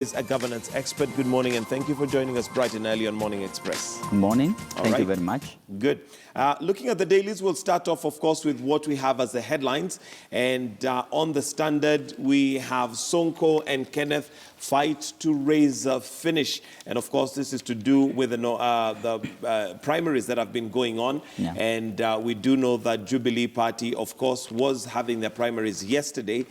Is a governance expert. Good morning and thank you for joining us bright and early on Morning Express. Good morning. Thank you very much. Good. Looking at the dailies, we'll start off, of course, with what we have as the headlines. And on the Standard, we have Sonko and Kenneth fight to raise a finish. And, of course, this is to do with the primaries that have been going on. Yeah. And we do know that Jubilee Party, of course, was having their primaries yesterday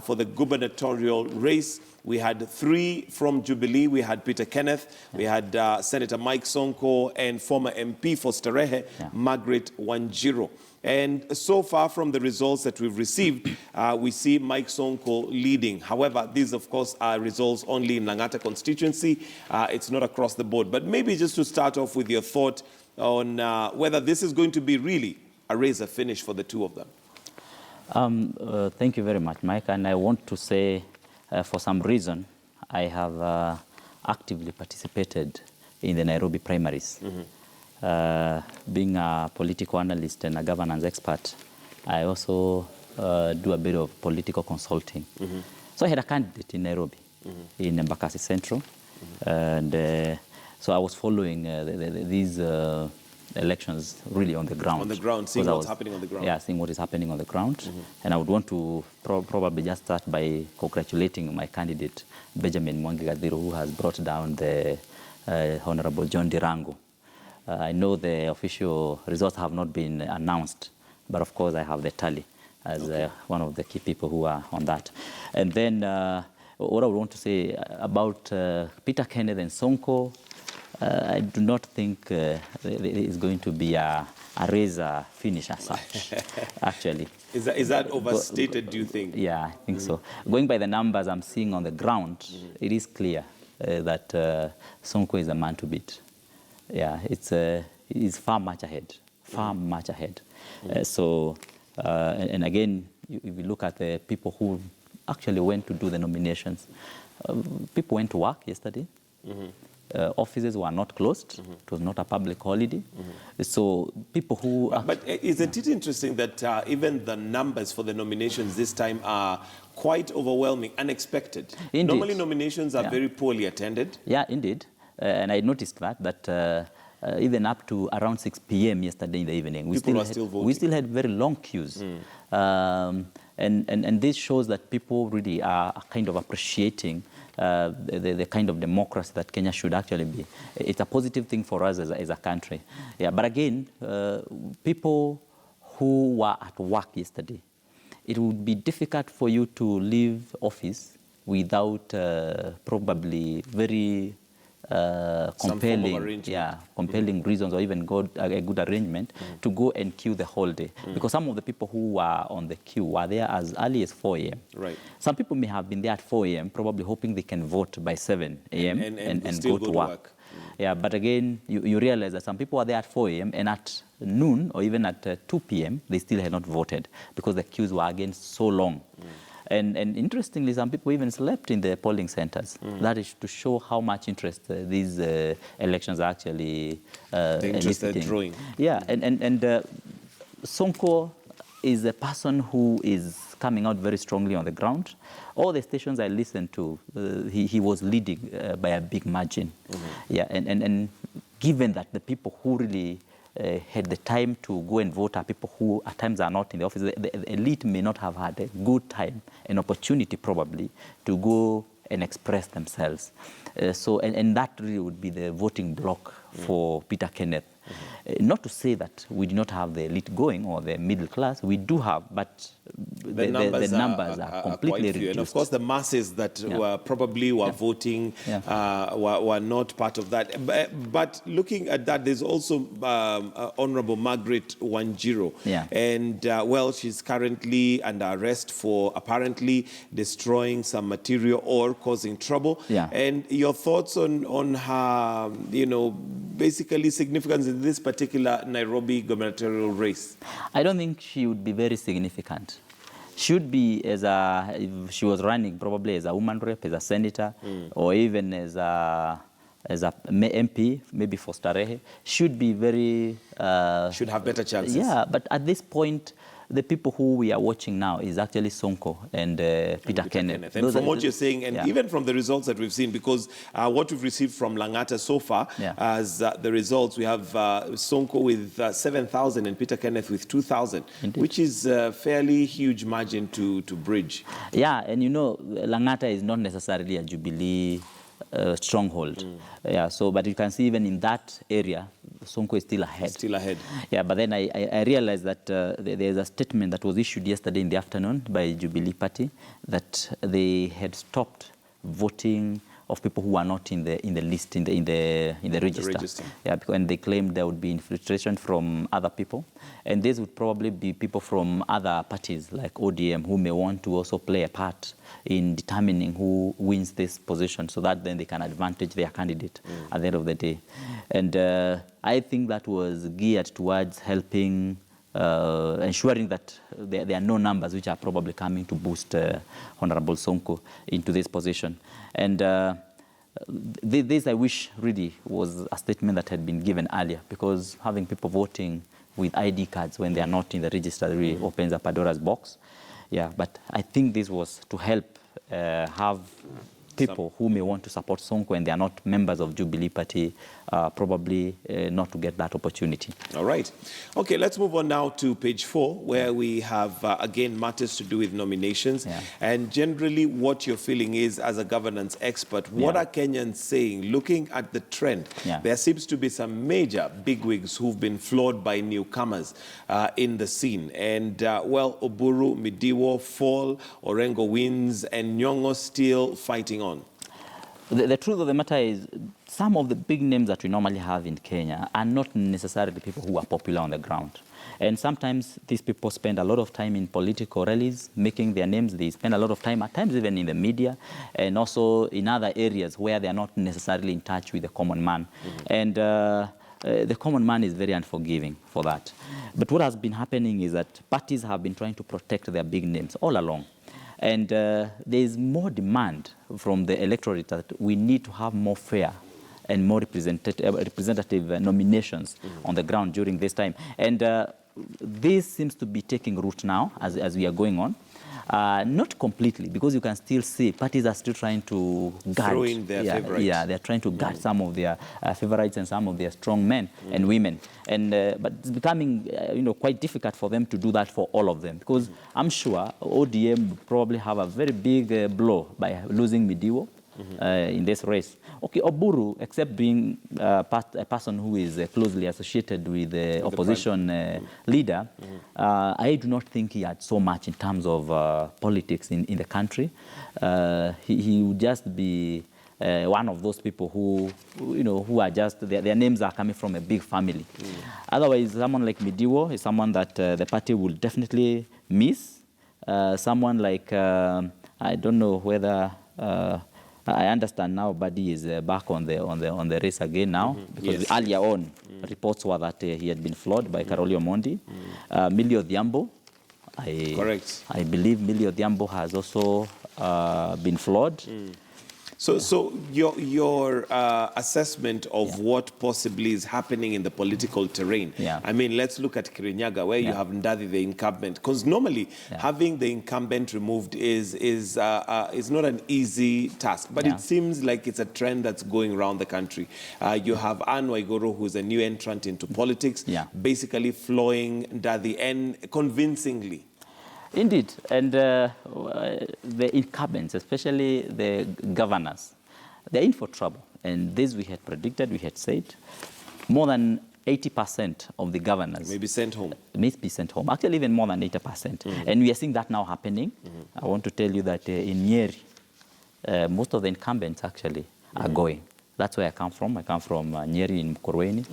for the gubernatorial race. We had 3 from Jubilee. We had Peter Kenneth. We had Senator Mike Sonko and former MP for Starehe, Margaret Wanjiru. And so far from the results that we've received, we see Mike Sonko leading. However, these, of course, are results only in Langata constituency. It's not across the board. But maybe just to start off with your thought on whether this is going to be really a razor finish for the two of them. Thank you very much, Mike. And I want to say, for some reason, I have actively participated in the Nairobi primaries. Being a political analyst and a governance expert, I also do a bit of political consulting. So I had a candidate in Nairobi, in Embakasi Central. And so I was following these elections really on the ground. On the ground, seeing what's happening on the ground. Yeah, seeing what is happening on the ground. And I would want to probably just start by congratulating my candidate, Benjamin Mwangi Gadhiru, who has brought down the Honorable John Dirango. I know the official results have not been announced, but of course I have the tally as one of the key people who are on that. And then what I would want to say about Peter Kenneth and Sonko, I do not think there is going to be a razor finish as such, actually. Is that overstated, do you think? Yeah, I think so. Going by the numbers I'm seeing on the ground, it is clear that Sonko is a man to beat. Yeah, it's far much ahead, much ahead. And again, if you look at the people who actually went to do the nominations, people went to work yesterday. Offices were not closed. It was not a public holiday. So people who... But isn't it interesting that even the numbers for the nominations this time are quite overwhelming, unexpected? Indeed. Normally nominations are very poorly attended. Yeah, indeed. And I noticed that even up to around 6 p.m. yesterday in the evening, we still had very long queues. And this shows that people really are kind of appreciating the kind of democracy that Kenya should actually be. It's a positive thing for us as a country. Yeah, but again, people who were at work yesterday, it would be difficult for you to leave office without probably very compelling reasons or even a good arrangement to go and queue the whole day. Because some of the people who were on the queue were there as early as 4 a.m. Right. Some people may have been there at 4 a.m. probably hoping they can vote by 7 a.m. and go to work. Yeah, but again, you realize that some people are there at 4 a.m. and at noon or even at 2 p.m. they still had not voted because the queues were again so long. And interestingly, some people even slept in the polling centers. That is to show how much interest these elections are actually drawing. Yeah, and Sonko is a person who is coming out very strongly on the ground. All the stations I listened to, he was leading by a big margin. Yeah, and given that the people who really had the time to go and vote are people who at times are not in the office. The elite may not have had a good time, an opportunity probably, to go and express themselves. And that really would be the voting bloc for Peter Kenneth. Not to say that we do not have the elite going or the middle class. We do have, but the numbers are completely reduced. And of course, the masses that were voting were not part of that. But looking at that, there's also Honorable Margaret Wanjiru. And, well, she's currently under arrest for apparently destroying some material or causing trouble. And your thoughts on her, basically significance in this particular Nairobi gubernatorial race? I don't think she would be very significant. Should be if she was running probably as a woman rep, as a senator, or even as a MP, maybe for Starehe, should be very... should have better chances. Yeah, but at this point, the people who we are watching now is actually Sonko and Peter Kenneth. And from what you're saying, and even from the results that we've seen, because what we've received from Langata so far, as the results, we have Sonko with 7,000 and Peter Kenneth with 2,000, which is a fairly huge margin to bridge. Yeah, and you know, Langata is not necessarily a Jubilee stronghold. Yeah, so, but you can see even in that area, Sonko is still ahead. Still ahead. Yeah, but then I realized that there's a statement that was issued yesterday in the afternoon by Jubilee Party that they had stopped voting of people who are not in the list, in the register. Yeah, because, and they claimed there would be infiltration from other people, and these would probably be people from other parties like ODM who may want to also play a part in determining who wins this position, so that then they can advantage their candidate at the end of the day. And I think that was geared towards helping ensuring that there are no numbers which are probably coming to boost Honorable Sonko into this position. And this, I wish, really was a statement that had been given earlier, because having people voting with ID cards when they are not in the register really opens up Pandora's box. Yeah, but I think this was to help have people who may want to support Sonko and they are not members of Jubilee Party probably not to get that opportunity. All right. Okay, let's move on now to page 4, where we have, again, matters to do with nominations. And generally what you're feeling is, as a governance expert, what are Kenyans saying? Looking at the trend, there seems to be some major bigwigs who've been floored by newcomers in the scene. And, well, Oburu, Midiwo fall, Orengo wins, and Nyong'o still fighting on. The truth of the matter is, some of the big names that we normally have in Kenya are not necessarily people who are popular on the ground. And sometimes these people spend a lot of time in political rallies, making their names. They spend a lot of time, at times even in the media, and also in other areas where they are not necessarily in touch with the common man. And the common man is very unforgiving for that. But what has been happening is that parties have been trying to protect their big names all along. And there is more demand from the electorate that we need to have more fair and more representative nominations on the ground during this time. And this seems to be taking root now as we are going on. Not completely, because you can still see parties are still trying to guard. Throw in their favorites. Yeah, they're trying to guard some of their favorites and some of their strong men and women. And but it's becoming quite difficult for them to do that for all of them, because I'm sure ODM would probably have a very big blow by losing Midiwo in this race. Okay, Oburu, except being a person who is closely associated with the opposition leader, I do not think he had so much in terms of politics in the country. He would just be one of those people who who are just, their names are coming from a big family. Otherwise, someone like Midiwo is someone that the party will definitely miss. Someone like, I don't know whether... I understand now Badi is back on the race again now, because earlier on reports were that he had been floored by Karoli Omondi. Millie Odhiambo, I believe Millie Odhiambo has also been floored. So your assessment of what possibly is happening in the political terrain. I mean, let's look at Kirinyaga, where you have Ndadi, the incumbent, because normally having the incumbent removed is not an easy task, but it seems like it's a trend that's going around the country. You have Anne Waiguru, who's a new entrant into politics, basically flowing Ndadi, and convincingly. Indeed, and the incumbents, especially the governors, they're in for trouble. And this we had predicted, we had said, more than 80% of the governors may be sent home. Actually, even more than 80%. And we are seeing that now happening. I want to tell you that in Nyeri, most of the incumbents actually are going. That's where I come from. I come from Nyeri in Mkurweni.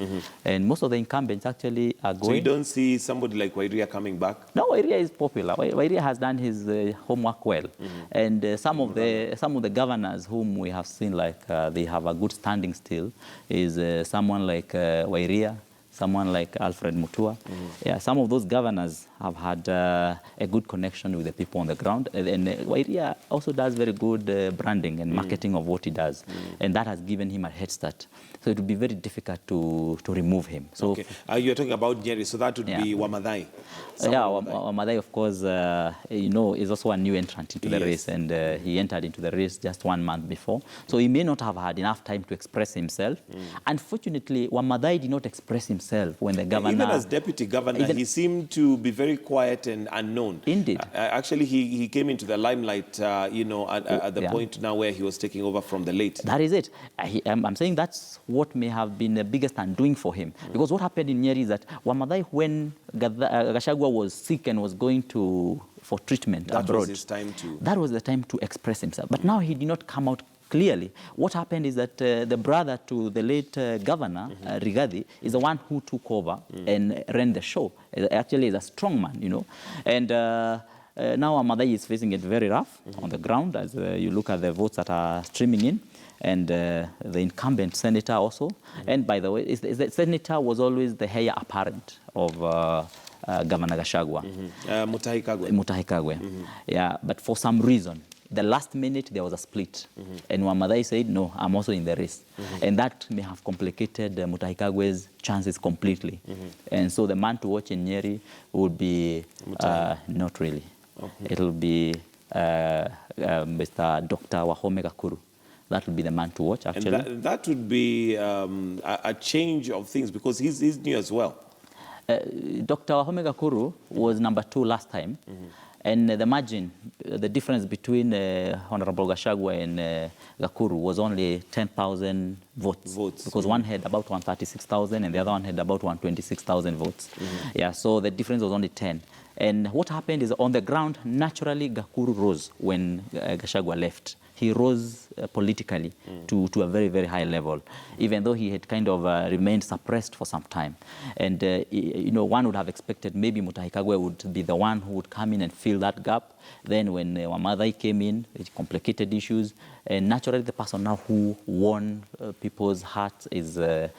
And most of the incumbents actually are going. So you don't see somebody like Wairia coming back? No, Wairia is popular. Wairia has done his homework well. And some of the governors whom we have seen, like they have a good standing still, is someone like Wairia, someone like Alfred Mutua. Yeah, some of those governors have had a good connection with the people on the ground. And Wairia also does very good branding and marketing of what he does. And that has given him a head start. So it would be very difficult to remove him. So okay. You're talking about Nyeri, so that would be Wamadhai. Wamadhai, of course, is also a new entrant into the race, and he entered into the race just 1 month before. So he may not have had enough time to express himself. Unfortunately, Wamadhai did not express himself when the governor... Even as deputy governor, he seemed to be very quiet and unknown. Indeed. Actually, he came into the limelight, at the point now where he was taking over from the late. That is it. I'm saying that's what may have been the biggest undoing for him. Because what happened in Nyeri is that Wamadhai, when Gachagua was sick and was going for treatment abroad, that was his time to... That was the time to express himself. But now he did not come out clearly. What happened is that the brother to the late governor, Rigathi, is the one who took over and ran the show. Actually, is a strong man, And now Wamadhai is facing it very rough on the ground as you look at the votes that are streaming in. And the incumbent senator also. And by the way, the senator was always the heir apparent of Governor Gachagua. Mutahi Kagwe. Mutahi Kagwe. Yeah, but for some reason, the last minute there was a split. And Wamadhai said, no, I'm also in the race. And that may have complicated Mutahi Kagwe's chances completely. And so the man to watch in Nyeri would be not really. It will be Mr. Dr. Wahome Gakuru. That would be the man to watch, actually. And that would be a change of things because he's new as well. Dr. Wahome Gakuru was number 2 last time. And the margin, the difference between Honorable Gachagua and Gakuru was only 10,000 votes. Because one had about 136,000 and the other one had about 126,000 votes. Yeah, so the difference was only 10. And what happened is on the ground, naturally, Gakuru rose when Gachagua left. He rose politically to a very, very high level, even though he had kind of remained suppressed for some time. And, one would have expected maybe Mutahi Kagwe would be the one who would come in and fill that gap. Then when Wamadhai came in, it complicated issues. And naturally, the person now who won people's hearts is Dr.